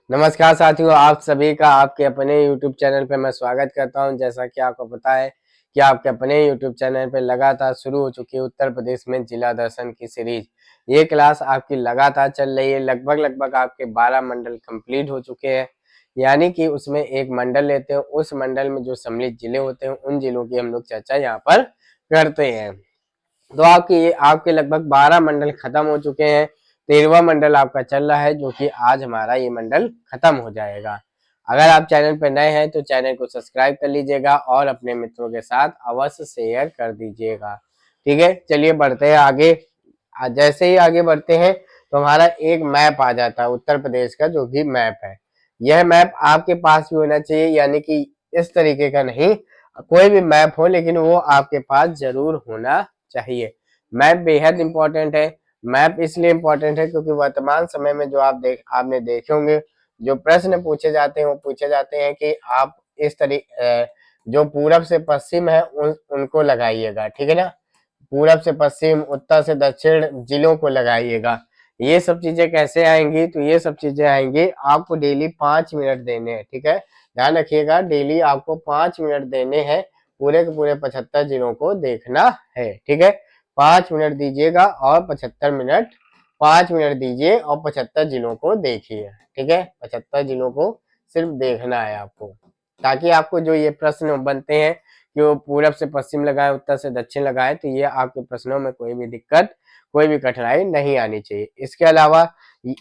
नमस्कार साथियों, आप सभी का आपके अपने YouTube चैनल पे मैं स्वागत करता हूं। जैसा कि आपको पता है कि आपके अपने YouTube चैनल पे लगातार शुरू हो चुकी है उत्तर प्रदेश में जिला दर्शन की सीरीज। ये क्लास आपकी लगातार चल रही है। लगभग आपके 12 मंडल कंप्लीट हो चुके हैं। यानी कि उसमें एक मंडल लेते हैं, उस मंडल में जो सम्मिलित जिले होते हैं उन जिलों की हम लोग चर्चा यहाँ पर करते हैं। तो आपके लगभग 12 मंडल खत्म हो चुके हैं। 13वां मंडल आपका चल रहा है, जो कि आज हमारा ये मंडल खत्म हो जाएगा। अगर आप चैनल पर नए हैं तो चैनल को सब्सक्राइब कर लीजिएगा और अपने मित्रों के साथ अवश्य शेयर कर दीजिएगा। ठीक है, चलिए बढ़ते हैं आगे। जैसे ही आगे बढ़ते हैं तो हमारा एक मैप आ जाता है उत्तर प्रदेश का, जो कि मैप है। यह मैप आपके पास भी होना चाहिए, यानी कि इस तरीके का नहीं, कोई भी मैप हो लेकिन वो आपके पास जरूर होना चाहिए। मैप बेहद इंपॉर्टेंट है। मैप इसलिए इंपॉर्टेंट है क्योंकि वर्तमान समय में जो आपने देखे होंगे, जो प्रश्न पूछे जाते हैं वो पूछे जाते हैं कि आप इस तरीके जो पूरब से पश्चिम है उनको लगाइएगा। ठीक है ना, पूरब से पश्चिम, उत्तर से दक्षिण जिलों को लगाइएगा। ये सब चीजें कैसे आएंगी? तो ये सब चीजें आएंगी, आपको डेली 5 मिनट देने हैं। ठीक है, ध्यान रखिएगा, डेली आपको 5 मिनट देने हैं। पूरे के पूरे 75 जिलों को देखना है। ठीक है, 5 मिनट दीजिएगा और 75 मिनट, 5 मिनट दीजिए और 75 जिलों को देखिए। ठीक है, 75 जिलों को सिर्फ देखना है आपको, ताकि आपको जो ये प्रश्न बनते हैं कि वो पूरब से पश्चिम लगाए, उत्तर से दक्षिण लगाए, तो ये आपके प्रश्नों में कोई भी दिक्कत, कोई भी कठिनाई नहीं आनी चाहिए। इसके अलावा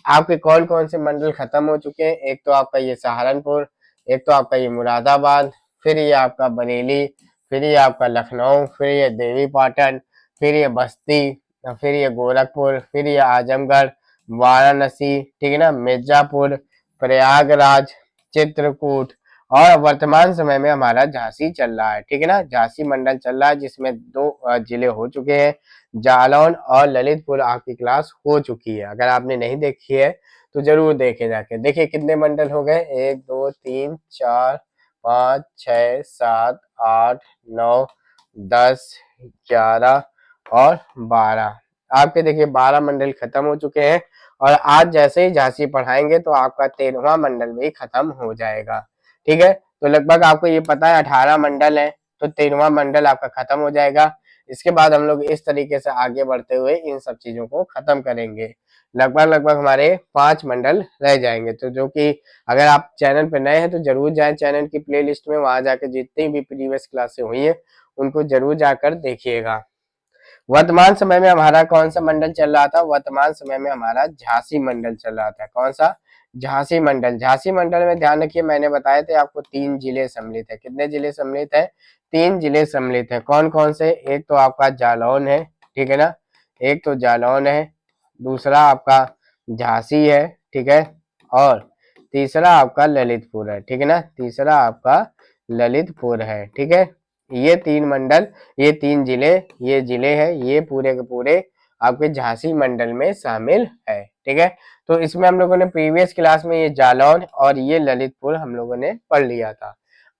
आपके कौन कौन से मंडल खत्म हो चुके हैं? एक तो आपका ये सहारनपुर, एक तो आपका ये मुरादाबाद, फिर ये आपका बरेली, फिर ये आपका लखनऊ, फिर ये देवी पाटन, फिर ये बस्ती, फिर ये गोरखपुर, फिर ये आजमगढ़, वाराणसी, ठीक है ना, मिर्जापुर, प्रयागराज, चित्रकूट, और वर्तमान समय में हमारा झांसी चल रहा है। ठीक है ना, झांसी मंडल चल रहा है, जिसमें 2 जिले हो चुके हैं, जालौन और ललितपुर। आपकी क्लास हो चुकी है। अगर आपने नहीं देखी है तो जरूर देखे जाके। देखिए कितने मंडल हो गए, 1 2 3 4 5 6 7 8 9 10 11 और 12। आपके देखिए 12 मंडल खत्म हो चुके हैं, और आज जैसे ही झांसी पढ़ाएंगे तो आपका 13वां मंडल भी खत्म हो जाएगा। ठीक है, तो लगभग आपको ये पता है 18 मंडल है, तो 13वां मंडल आपका खत्म हो जाएगा। इसके बाद हम लोग इस तरीके से आगे बढ़ते हुए इन सब चीजों को खत्म करेंगे। लगभग हमारे 5 मंडल रह जाएंगे। तो जो कि अगर आप चैनल पे नए हैं तो जरूर जाएं चैनल की प्लेलिस्ट में, वहां जाकर जितनी भी प्रीवियस क्लासें हुई है उनको जरूर जाकर देखिएगा। वर्तमान समय में हमारा कौन सा मंडल चल रहा था? वर्तमान समय में हमारा झांसी मंडल चल रहा था। कौन सा? झांसी मंडल। झांसी मंडल में ध्यान रखिए, मैंने बताए थे आपको 3 जिले सम्मिलित है। कितने जिले सम्मिलित है? 3 जिले सम्मिलित है। कौन कौन से? एक तो आपका जालौन है, ठीक है ना, एक तो जालौन है, दूसरा आपका झांसी है, ठीक है, और तीसरा आपका ललितपुर है। ठीक है ना, तीसरा आपका ललितपुर है। ठीक है, ये 3 मंडल, ये 3 जिले, ये जिले हैं, ये पूरे के पूरे आपके झांसी मंडल में शामिल है। ठीक है, तो इसमें हम लोगों ने प्रीवियस क्लास में ये जालौन और ये ललितपुर हम लोगों ने पढ़ लिया था।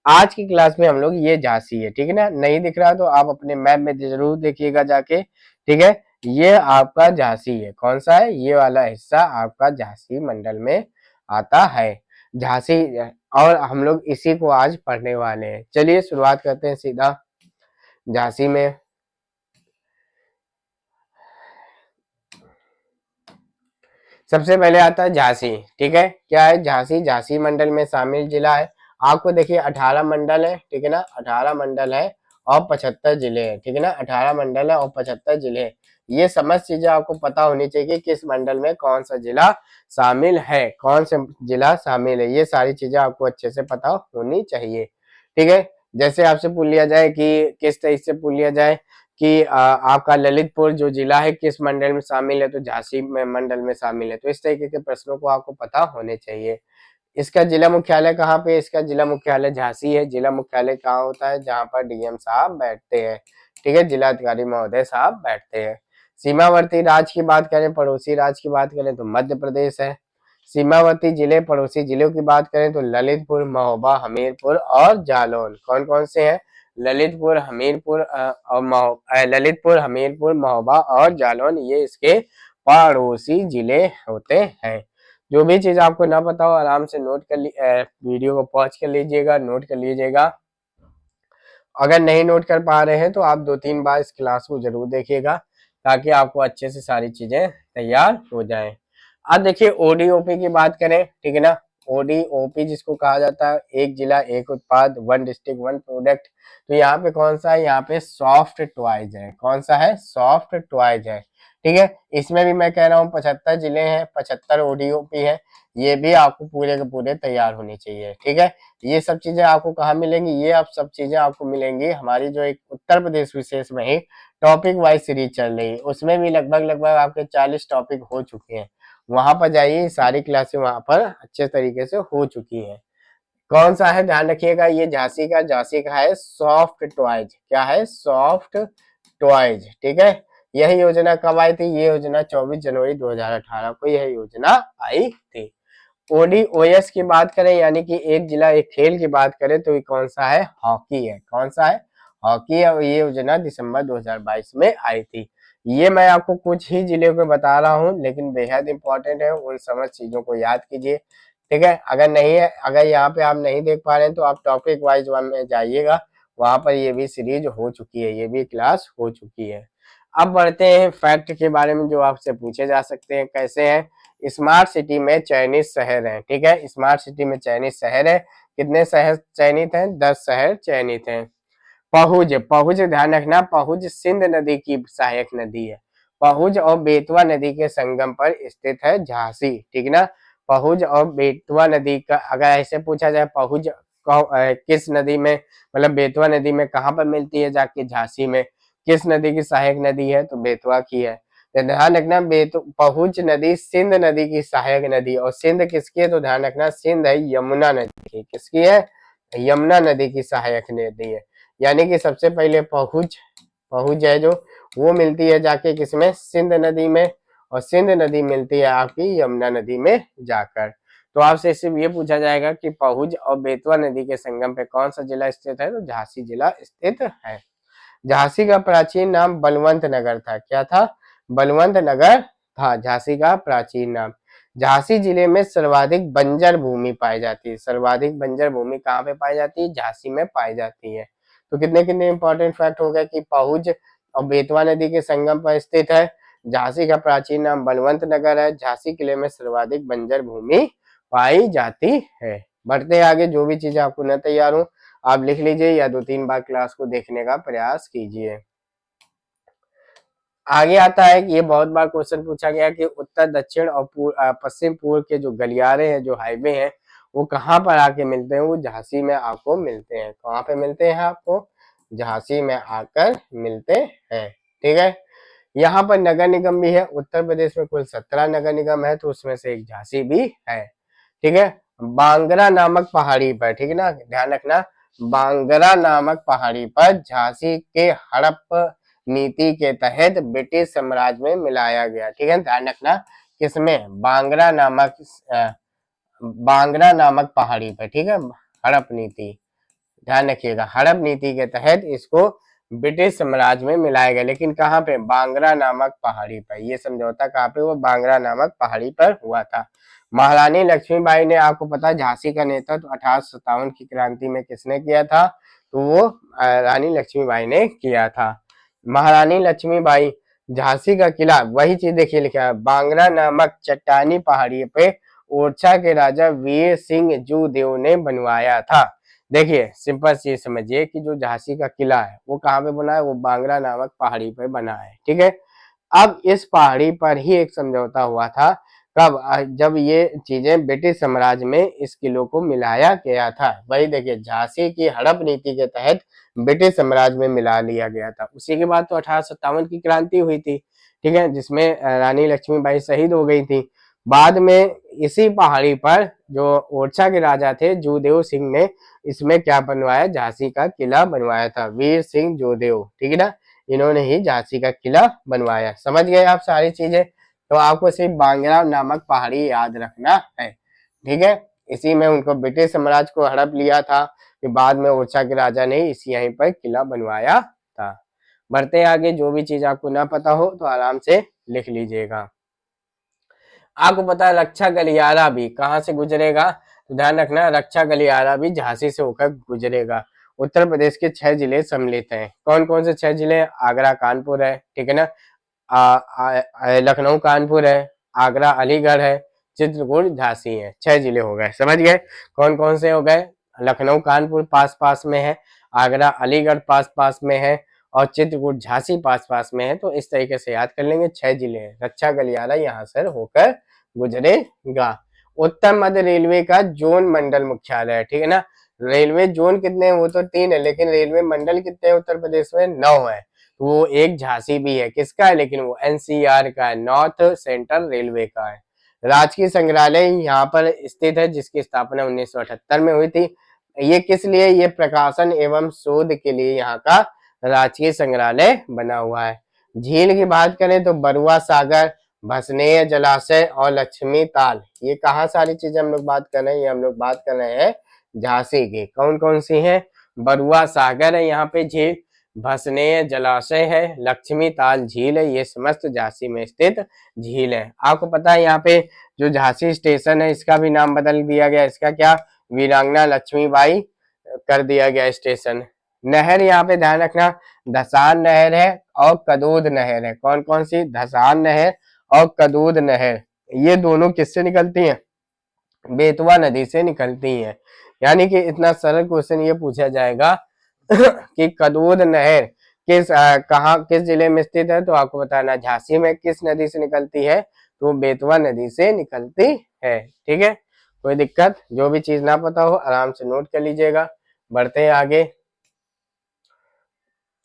आज की क्लास में हम लोग ये झांसी है। ठीक है ना, नहीं दिख रहा तो आप अपने मैप में जरूर देखिएगा जाके। ठीक है, ये आपका झांसी है। कौन सा है? ये वाला हिस्सा आपका झांसी मंडल में आता है। झांसी, और हम लोग इसी को आज पढ़ने वाले हैं। चलिए शुरुआत करते हैं सीधा झांसी में। सबसे पहले आता है झांसी। ठीक है, क्या है झांसी? झांसी मंडल में शामिल जिला है। आपको देखिए 18 मंडल है, ठीक है ना, 18 मंडल है और 75 जिले हैं। ठीक है ना, 18 मंडल है और 75 जिले हैं। ये समस्त चीजें आपको पता होनी चाहिए कि किस मंडल में कौन सा जिला शामिल है, कौन सा जिला शामिल है। ये सारी चीजें आपको अच्छे से पता होनी चाहिए। ठीक है, जैसे आपसे पूछ लिया जाए कि किस तरीके से पूछ लिया जाए कि आपका ललितपुर जो जिला है किस मंडल में शामिल है, तो झांसी में मंडल में शामिल है। तो इस तरीके के प्रश्नों को आपको पता होने चाहिए। इसका जिला मुख्यालय कहाँ पे? इसका जिला मुख्यालय झांसी है। जिला मुख्यालय कहाँ होता है? जहाँ पर डीएम साहब बैठते हैं। ठीक है, जिलाधिकारी महोदय साहब बैठते हैं। सीमावर्ती राज्य की बात करें, पड़ोसी राज्य की बात करें तो मध्य प्रदेश है। सीमावर्ती जिले, पड़ोसी जिलों की बात करें तो ललितपुर, महोबा, हमीरपुर और जालौन। कौन कौन से हैं? ललितपुर, हमीरपुर और ललितपुर, हमीरपुर, महोबा और जालौन, ये इसके पड़ोसी जिले होते हैं। जो भी चीज आपको ना पता हो आराम से नोट कर वीडियो को पॉज कर लीजिएगा, नोट कर लीजिएगा। अगर नहीं नोट कर पा रहे हैं तो आप 2-3 बार इस क्लास को जरूर देखिएगा ताकि आपको अच्छे से सारी चीजें तैयार हो जाएं। अब देखिए ओडीओपी की बात करें, ठीक है ना। ओडीओपी जिसको कहा जाता है एक जिला एक उत्पाद, वन डिस्ट्रिक्ट वन प्रोडक्ट। तो यहाँ पे कौन सा है, यहाँ पे सॉफ्ट टॉयज है। कौन सा है, सॉफ्ट टॉयज है, ठीक है। इसमें भी मैं कह रहा हूँ 75 जिले हैं, 75 ओडीओपी है। ये भी आपको पूरे के पूरे तैयार होने चाहिए, ठीक है। ये सब चीजें आपको कहाँ मिलेंगी, ये आप सब चीजें आपको मिलेंगी हमारी जो एक उत्तर प्रदेश विशेष में ही टॉपिक वाइज सीरीज चल रही है, उसमें भी लगभग लगभग आपके 40 टॉपिक हो चुके हैं। वहां पर जाइए, सारी क्लासें वहां पर अच्छे तरीके से हो चुकी है। कौन सा है, ध्यान रखिएगा, ये झांसी का है सॉफ्ट टॉयज। क्या है, सॉफ्ट टॉयज, ठीक है। यह योजना कब आई थी, ये योजना 24 जनवरी 2018 को यह योजना आई थी। ओडीओएस की बात करें यानी कि एक जिला एक खेल की बात करें तो ये कौन सा है, हॉकी है। कौन सा है, हॉकी है। और ये योजना दिसंबर 2022 में आई थी। ये मैं आपको कुछ ही जिले को बता रहा हूँ लेकिन बेहद इंपॉर्टेंट है, उन समझ चीजों को याद कीजिए, ठीक है। अगर नहीं है, अगर यहाँ पे आप नहीं देख पा रहे हैं तो आप टॉपिक वाइज वन में जाइएगा, वहां पर ये भी सीरीज हो चुकी है, ये भी क्लास हो चुकी है। अब बढ़ते हैं फैक्ट के बारे में जो आपसे पूछे जा सकते हैं, कैसे हैं। स्मार्ट सिटी में चयनित शहर हैं, ठीक है। स्मार्ट सिटी में चयनित शहर है, कितने शहर चयनित हैं, 10 शहर चयनित हैं। पहुज, पहुज ध्यान रखना, पहुज सिंध नदी की सहायक नदी है। पहुज और बेतवा नदी के संगम पर स्थित है झांसी, ठीक ना। पहुज और बेतवा नदी का अगर ऐसे पूछा जाए, पहुज किस नदी में, मतलब बेतवा नदी में कहाँ पर मिलती है, जाके झांसी में। किस नदी की सहायक नदी है, तो बेतवा की है। तो ध्यान रखना, पहुज नदी सिंध नदी की सहायक नदी, और सिंध किसकी है, तो ध्यान रखना सिंध है यमुना नदी की। किसकी है, यमुना नदी की सहायक नदी है। यानी कि सबसे पहले पहुज, पहुज है जो, वो मिलती है जाके किसमें, सिंध नदी में, और सिंध नदी मिलती है आपकी यमुना नदी में जाकर। तो आपसे सिर्फ ये पूछा जाएगा कि पहुज और बेतवा नदी के संगम पे कौन सा जिला स्थित है, तो झांसी जिला स्थित है। झांसी का प्राचीन नाम बलवंत नगर था। क्या था, बलवंत नगर था झांसी का प्राचीन नाम। झांसी जिले में सर्वाधिक बंजर भूमि पाई जाती है। सर्वाधिक बंजर भूमि कहाँ पे पाई जाती है, झांसी में पाई जाती है। तो कितने कितने इंपॉर्टेंट फैक्ट हो गए कि पहुज और बेतवा नदी के संगम पर स्थित है। झांसी का प्राचीन नाम बलवंत नगर है। झांसी किले में सर्वाधिक बंजर भूमि पाई जाती है। बढ़ते आगे, जो भी चीजें आपको न तैयार हो आप लिख लीजिए या 2-3 बार क्लास को देखने का प्रयास कीजिए। आगे आता है कि ये बहुत बार क्वेश्चन पूछा गया कि उत्तर दक्षिण और पश्चिम पूर्व के जो गलियारे हैं, जो हाईवे हैं, वो कहाँ पर आके मिलते हैं, वो झांसी में आपको मिलते हैं। कहाँ पे मिलते हैं आपको, झांसी में आकर मिलते हैं, ठीक है। यहाँ पर नगर निगम भी है। उत्तर प्रदेश में कुल 17 नगर निगम है, तो उसमें से एक झांसी भी है, ठीक है। बांगरा नामक पहाड़ी पर, ठीक है ना, ध्यान रखना, बांगरा नामक पहाड़ी पर झांसी के हड़प नीति के तहत ब्रिटिश साम्राज्य में मिलाया गया, ठीक है। ध्यान रखना, किसमें, बांगरा नामक पहाड़ी पर, ठीक है, हड़प नीति, ध्यान रखिएगा, हड़प नीति के तहत इसको ब्रिटिश साम्राज्य में मिलाया गया, लेकिन कहाँ पे, बांगरा नामक पहाड़ी पर। ये समझौता कहाँ पे, वो बांगरा नामक पहाड़ी पर हुआ था। महारानी लक्ष्मीबाई ने, आपको पता है झांसी का नेतृत्व 1857 की क्रांति में किसने किया था, तो वो रानी लक्ष्मीबाई ने किया था। महारानी लक्ष्मीबाई, झांसी का किला, वही चीज देखिए लिखा है, बांगरा नामक चट्टानी पहाड़ी पे ओरछा के राजा वीर सिंह जूदेव ने बनवाया था। देखिए सिंपल चीज समझिए कि जो झांसी का किला है वो कहाँ पे बना है, वो बांगरा नामक पहाड़ी पे बना है, ठीक है। अब इस पहाड़ी पर ही एक समझौता हुआ था, कब, जब ये चीजें ब्रिटिश साम्राज्य में इस किलों को मिलाया गया था। वही देखिए, झांसी की हड़प नीति के तहत ब्रिटिश साम्राज्य में मिला लिया गया था। उसी के बाद तो 1857 की क्रांति हुई थी, ठीक है, जिसमें रानी लक्ष्मीबाई शहीद हो गई थी। बाद में इसी पहाड़ी पर जो ओरछा के राजा थे जूदेव सिंह ने इसमें क्या बनवाया, झांसी का किला बनवाया था, वीर सिंह जोदेव, ठीक है ना, इन्होंने ही झांसी का किला बनवाया। समझ गए आप सारी चीजें, तो आपको सिर्फ बांगरा नामक पहाड़ी याद रखना है, ठीक है। इसी में उनको ब्रिटिश साम्राज्य को हड़प लिया था, फिर बाद में ओरछा के राजा ने इसी यहीं पर किला बनवाया था। बढ़ते आगे, जो भी चीज आपको ना पता हो तो आराम से लिख लीजिएगा। आपको पता है रक्षा गलियारा भी कहाँ से गुजरेगा, तो ध्यान रखना रक्षा गलियारा भी झांसी से होकर गुजरेगा। उत्तर प्रदेश के 6 जिले सम्मिलित हैं। कौन कौन से 6 जिले? आगरा कानपुर है, ठीक है ना, लखनऊ कानपुर है, आगरा अलीगढ़ है, चित्रकूट झांसी है। 6 जिले हो गए, समझ गए कौन कौन से हो गए? लखनऊ कानपुर पास पास में है, आगरा अलीगढ़ पास पास में है और चित्रकूट झांसी पास पास में है। तो इस तरीके से याद कर लेंगे, 6 जिले हैं। रक्षा गलियारा यहाँ से होकर गुजरेगा। उत्तर मध्य रेलवे का जोन मंडल मुख्यालय है, ठीक है ना। रेलवे जोन कितने हैं? वो तो 3 है, लेकिन रेलवे मंडल कितने हैं उत्तर प्रदेश में? 9 है। वो एक झांसी भी है, किसका है? लेकिन वो एनसीआर का है, नॉर्थ सेंट्रल रेलवे का है। राजकीय संग्रहालय यहाँ पर स्थित है, जिसकी स्थापना 1978 में हुई थी। ये किस लिए? ये प्रकाशन एवं शोध के लिए यहाँ का राजकीय संग्रहालय बना हुआ है। झील की बात करें तो बरुआ सागर, भसनेय जलाशय और लक्ष्मी ताल, ये कहाँ सारी चीजें हम लोग बात कर रहे हैं? ये हम लोग बात कर रहे हैं झांसी की। कौन कौन सी है? बरुआ सागर है यहाँ पे झील, भसनेय जलाशय है, लक्ष्मी ताल झील है, ये समस्त झांसी में स्थित झील है। आपको पता है यहाँ पे जो झांसी स्टेशन है इसका भी नाम बदल दिया गया, इसका क्या? वीरांगना लक्ष्मीबाई कर दिया गया स्टेशन। नहर यहाँ पे ध्यान रखना, धसान नहर है और कदूद नहर है। कौन कौन सी? धसान नहर और कदूद नहर, ये दोनों किससे निकलती हैं? बेतवा नदी से निकलती हैं। यानी कि इतना सरल क्वेश्चन ये पूछा जाएगा कि कदूद नहर कहाँ किस जिले में स्थित है, तो आपको बताना झांसी में। किस नदी से निकलती है? तो बेतवा नदी से निकलती है, ठीक है। कोई दिक्कत? जो भी चीज ना पता हो आराम से नोट कर लीजिएगा। बढ़ते हैं आगे।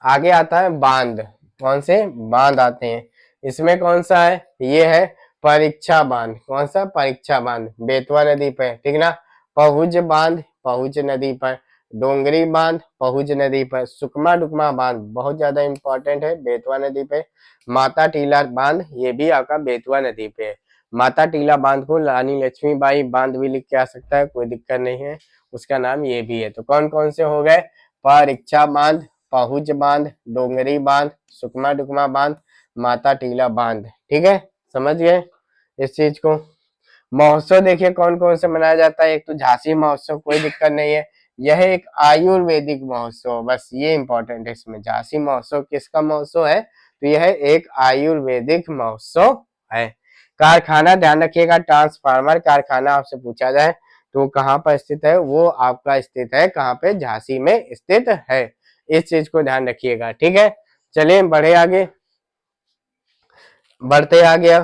आगे आता है बांध। कौन से? बांध आते हैं। इसमें कौन सा है? ये है परीक्षा बांध। कौन सा? परीक्षा बांध, बेतवा नदी पे, ठीक ना। पहुज बांध, पहुज नदी पर। डोंगरी बांध, पहुज नदी पर। सुकमा डुकमा बांध बहुत ज्यादा इंपॉर्टेंट है, बेतवा नदी पे। माता टीला बांध, ये भी आपका बेतवा नदी पे है। माता टीला बांध को रानी लक्ष्मीबाई बांध भी लिख के आ सकता है, कोई दिक्कत नहीं है, उसका नाम ये भी है। तो कौन कौन से हो गए? परीक्षा बांध, पहुज बांध, डोंगरी बांध, सुकमा डुकमा बांध, माता टीला बांध, ठीक है। समझ गए इस चीज को। महोत्सव देखिए कौन कौन से मनाया जाता है। एक तो झांसी महोत्सव, कोई दिक्कत नहीं है, यह एक आयुर्वेदिक महोत्सव, बस ये इंपॉर्टेंट है इसमें। झांसी महोत्सव किसका महोत्सव है? तो यह एक आयुर्वेदिक महोत्सव है। कारखाना ध्यान रखिएगा, ट्रांसफार्मर कारखाना आपसे पूछा जाए तो कहाँ पर स्थित है? वो आपका स्थित है कहाँ पे? झांसी में स्थित है। इस चीज को ध्यान रखिएगा, ठीक है। चलिए बढ़े आगे, बढ़ते आगे।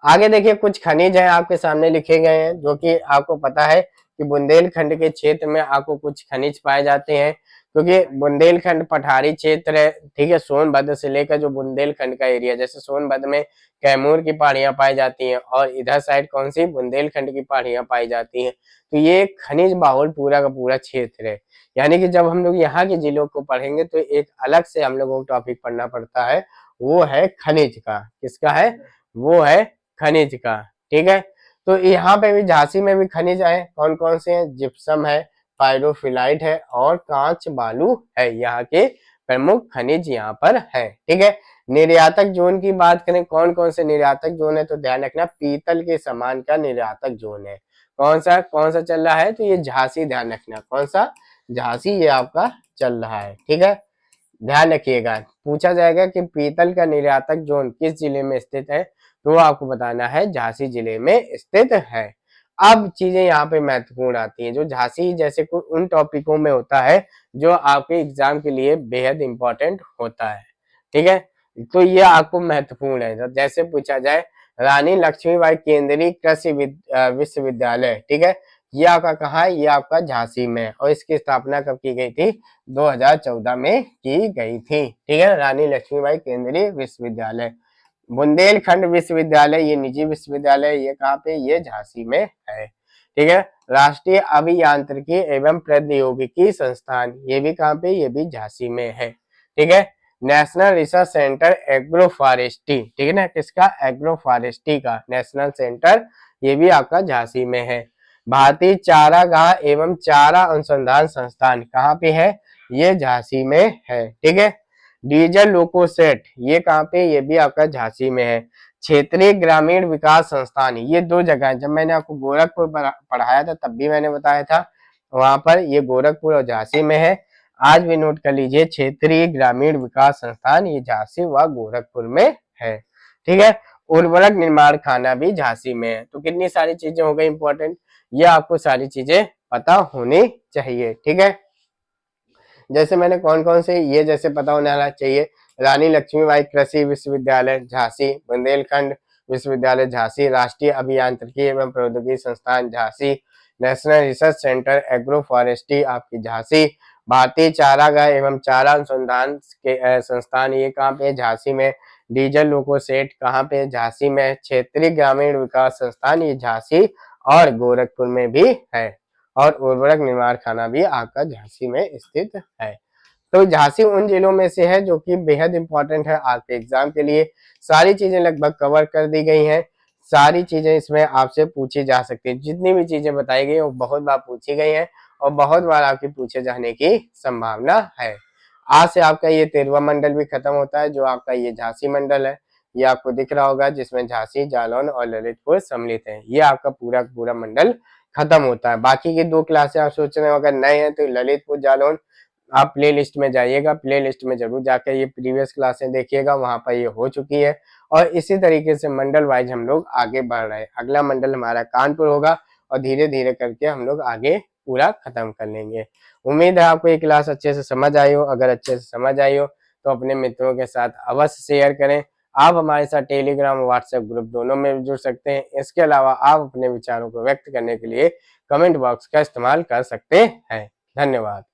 आगे देखिए कुछ खनिज है आपके सामने लिखे गए हैं, जो कि आपको पता है कि बुंदेलखंड के क्षेत्र में आपको कुछ खनिज पाए जाते हैं, क्योंकि बुंदेलखंड पठारी क्षेत्र है, ठीक है। सोनभद्र से लेकर जो बुंदेलखंड का एरिया, जैसे सोनभद्र में कैमूर की पहाड़ियां पाई जाती हैं और इधर साइड कौन सी? बुंदेलखंड की पहाड़ियां पाई जाती हैं। तो ये खनिज बाहुल पूरा का पूरा क्षेत्र है। यानी कि जब हम लोग यहाँ के जिलों को पढ़ेंगे तो एक अलग से हम लोगों को टॉपिक पढ़ना पड़ता है, वो है खनिज का। किसका है? वो है खनिज का, ठीक है। तो यहाँ पे भी झांसी में भी खनिज है। कौन कौन से हैं? जिप्सम है, पायरोफिलाइट है और कांच बालू है, यहाँ के प्रमुख खनिज यहाँ पर है, ठीक है। निर्यातक जोन की बात करें, कौन कौन से निर्यातक जोन है, तो ध्यान रखना पीतल के सामान का निर्यातक जोन है। कौन सा चल रहा है? तो ये झांसी, ध्यान रखना कौन सा? झांसी ये आपका चल रहा है, ठीक है। ध्यान रखिएगा, पूछा जाएगा कि पीतल का निर्यातक जोन किस जिले में स्थित है, तो आपको बताना है झांसी जिले में स्थित है। अब चीजें यहाँ पे महत्वपूर्ण आती हैं, जो झांसी जैसे उन टॉपिकों में होता है जो आपके एग्जाम के लिए बेहद इंपॉर्टेंट होता है, ठीक है। तो ये आपको महत्वपूर्ण है। जैसे पूछा जाए रानी लक्ष्मीबाई केंद्रीय कृषि विश्वविद्यालय, ठीक है, ये आपका कहाँ है? ये आपका झांसी में, और इसकी स्थापना कब की गई थी? 2014 में की गई थी, ठीक है। रानी लक्ष्मीबाई केंद्रीय विश्वविद्यालय। बुंदेलखंड विश्वविद्यालय, ये निजी विश्वविद्यालय, ये कहाँ पे? ये झांसी में है, ठीक है। राष्ट्रीय अभियांत्रिकी एवं प्रौद्योगिकी संस्थान, ये भी कहाँ पे? ये भी झांसी में है, ठीक है। National research centre agro forestry, ठीक है ना, किसका? एग्रो फॉरेस्ट्री का नेशनल सेंटर, ये भी आपका झांसी में है। भारतीय चारागाह एवं चारा अनुसंधान संस्थान कहाँ पे है? ये झांसी में है, ठीक है। डीजल लोको सेट, ये कहाँ पे? ये भी आपका झांसी में है। क्षेत्रीय ग्रामीण विकास संस्थान, ये 2 जगह है। जब मैंने आपको गोरखपुर पढ़ाया था तब भी मैंने बताया था, वहां पर ये गोरखपुर और झांसी में है। आज भी नोट कर लीजिए, क्षेत्रीय ग्रामीण विकास संस्थान ये झांसी व गोरखपुर में है। ठीक है। उर्वरक निर्माण खाना भी झांसी में है। तो कितनी सारी चीजें हो गई इंपॉर्टेंट, ये आपको सारी चीजें पता होनी चाहिए। ठीक है। जैसे मैंने कौन कौन से ये जैसे पता होना चाहिए, रानी लक्ष्मीबाई कृषि विश्वविद्यालय झांसी, बुंदेलखंड विश्वविद्यालय झांसी, राष्ट्रीय अभियांत्रिकी एवं प्रौद्योगिकी संस्थान Jhansi, national research centre agro forestry आपकी झांसी, भारतीय चारागाह एवं चारा अनुसंधान के संस्थान ये कहाँ पे झांसी में, डीजल लोको सेट कहाँ पे झांसी में, क्षेत्रीय ग्रामीण विकास संस्थान ये झांसी और गोरखपुर में भी है, और उर्वरक निर्माण खाना भी आपका झांसी में स्थित है। तो झांसी उन जिलों में से है जो कि बेहद इंपॉर्टेंट है आपके एग्जाम के लिए। सारी चीजें लगभग कवर कर दी गई हैं, सारी चीजें इसमें आपसे पूछी जा सकती है। जितनी भी चीजें बताई गई वो बहुत बार पूछी गई हैं और बहुत बार आपकी पूछे जाने की संभावना है। आज से आपका ये 13वां मंडल भी खत्म होता है, जो आपका ये झांसी मंडल है, ये आपको दिख रहा होगा, जिसमें झांसी, जालौन और ललितपुर सम्मिलित है। ये आपका पूरा पूरा मंडल खत्म होता है। बाकी की 2 क्लासें आप सोच रहे हो अगर नए हैं तो ललितपुर, जालौन आप प्ले लिस्ट में जाइएगा, प्ले लिस्ट में जरूर जाकर ये प्रीवियस क्लासें देखिएगा, वहां पर ये हो चुकी है। और इसी तरीके से मंडल वाइज हम लोग आगे बढ़ रहे हैं। अगला मंडल हमारा कानपुर होगा और धीरे धीरे करके हम लोग आगे पूरा खत्म कर लेंगे। उम्मीद है आपको ये क्लास अच्छे से समझ आई हो। अगर अच्छे से समझ आई हो तो अपने मित्रों के साथ अवश्य शेयर करें। आप हमारे साथ टेलीग्राम और व्हाट्सएप ग्रुप दोनों में जुड़ सकते हैं। इसके अलावा आप अपने विचारों को व्यक्त करने के लिए कमेंट बॉक्स का इस्तेमाल कर सकते हैं। धन्यवाद।